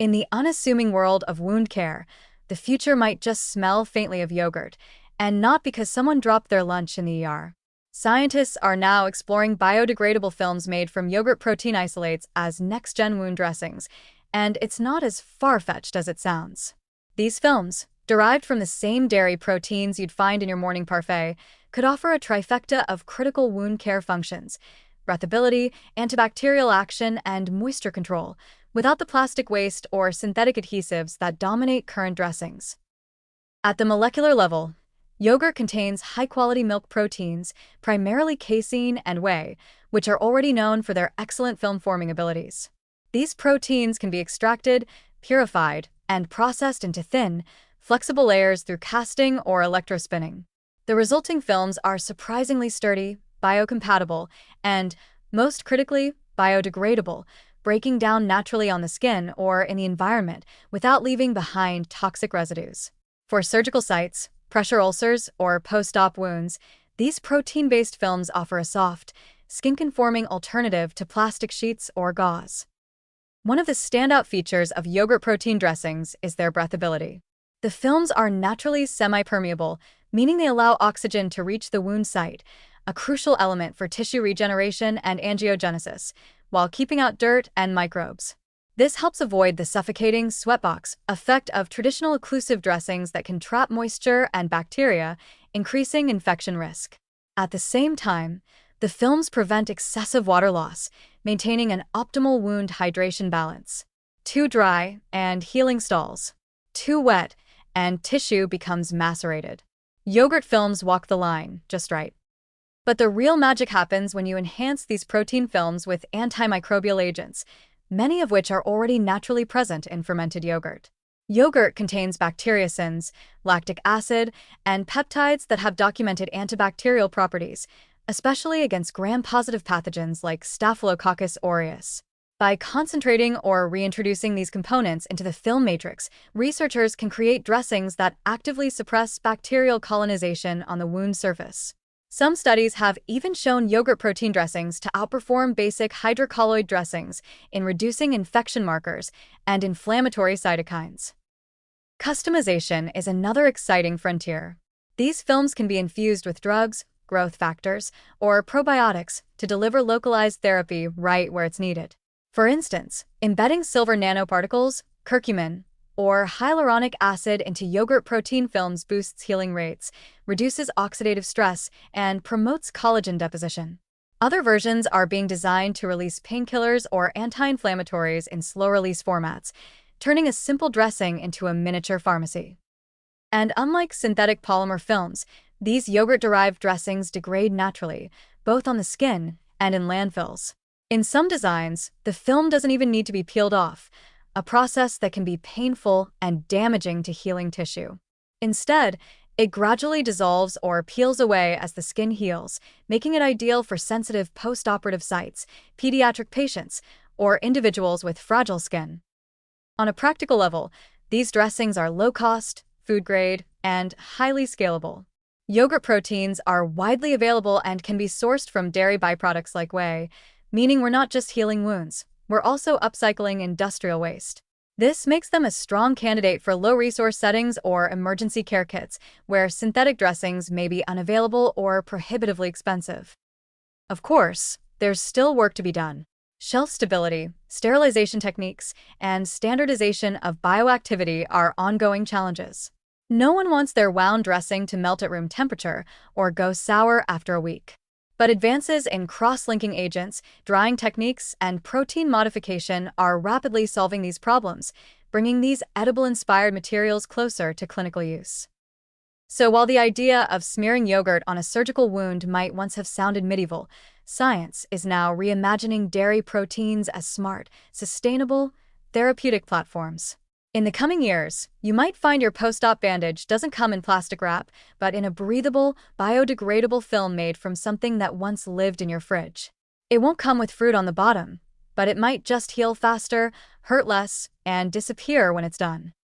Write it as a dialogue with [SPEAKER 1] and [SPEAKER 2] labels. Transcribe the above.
[SPEAKER 1] In the unassuming world of wound care, the future might just smell faintly of yogurt, and not because someone dropped their lunch in the ER. Scientists are now exploring biodegradable films made from yogurt protein isolates as next-gen wound dressings, and it's not as far-fetched as it sounds. These films, derived from the same dairy proteins you'd find in your morning parfait, could offer a trifecta of critical wound care functions: breathability, antibacterial action, and moisture control, without the plastic waste or synthetic adhesives that dominate current dressings. At the molecular level, yogurt contains high-quality milk proteins, primarily casein and whey, which are already known for their excellent film-forming abilities. These proteins can be extracted, purified, and processed into thin, flexible layers through casting or electrospinning. The resulting films are surprisingly sturdy, biocompatible, and, most critically, biodegradable, breaking down naturally on the skin or in the environment without leaving behind toxic residues. For surgical sites, pressure ulcers, or post-op wounds, these protein-based films offer a soft, skin-conforming alternative to plastic sheets or gauze. One of the standout features of yogurt protein dressings is their breathability. The films are naturally semi-permeable, meaning they allow oxygen to reach the wound site, a crucial element for tissue regeneration and angiogenesis, while keeping out dirt and microbes. This helps avoid the suffocating sweatbox effect of traditional occlusive dressings that can trap moisture and bacteria, increasing infection risk. At the same time, the films prevent excessive water loss, maintaining an optimal wound hydration balance. Too dry, and healing stalls. Too wet, and tissue becomes macerated. Yogurt films walk the line, just right. But the real magic happens when you enhance these protein films with antimicrobial agents, many of which are already naturally present in fermented yogurt. Yogurt contains bacteriocins, lactic acid, and peptides that have documented antibacterial properties, especially against gram-positive pathogens like Staphylococcus aureus. By concentrating or reintroducing these components into the film matrix, researchers can create dressings that actively suppress bacterial colonization on the wound surface. Some studies have even shown yogurt protein dressings to outperform basic hydrocolloid dressings in reducing infection markers and inflammatory cytokines. Customization is another exciting frontier. These films can be infused with drugs, growth factors, or probiotics to deliver localized therapy right where it's needed. For instance, embedding silver nanoparticles, curcumin, or hyaluronic acid into yogurt protein films boosts healing rates, reduces oxidative stress, and promotes collagen deposition. Other versions are being designed to release painkillers or anti-inflammatories in slow-release formats, turning a simple dressing into a miniature pharmacy. And unlike synthetic polymer films, these yogurt-derived dressings degrade naturally, both on the skin and in landfills. In some designs, the film doesn't even need to be peeled off, a process that can be painful and damaging to healing tissue. Instead, it gradually dissolves or peels away as the skin heals, making it ideal for sensitive post-operative sites, pediatric patients, or individuals with fragile skin. On a practical level, these dressings are low-cost, food-grade, and highly scalable. Yogurt proteins are widely available and can be sourced from dairy byproducts like whey, meaning we're not just healing wounds, we're also upcycling industrial waste. This makes them a strong candidate for low-resource settings or emergency care kits, where synthetic dressings may be unavailable or prohibitively expensive. Of course, there's still work to be done. Shelf stability, sterilization techniques, and standardization of bioactivity are ongoing challenges. No one wants their wound dressing to melt at room temperature or go sour after a week. But advances in cross-linking agents, drying techniques, and protein modification are rapidly solving these problems, bringing these edible-inspired materials closer to clinical use. So while the idea of smearing yogurt on a surgical wound might once have sounded medieval, science is now reimagining dairy proteins as smart, sustainable, therapeutic platforms. In the coming years, you might find your post-op bandage doesn't come in plastic wrap, but in a breathable, biodegradable film made from something that once lived in your fridge. It won't come with fruit on the bottom, but it might just heal faster, hurt less, and disappear when it's done.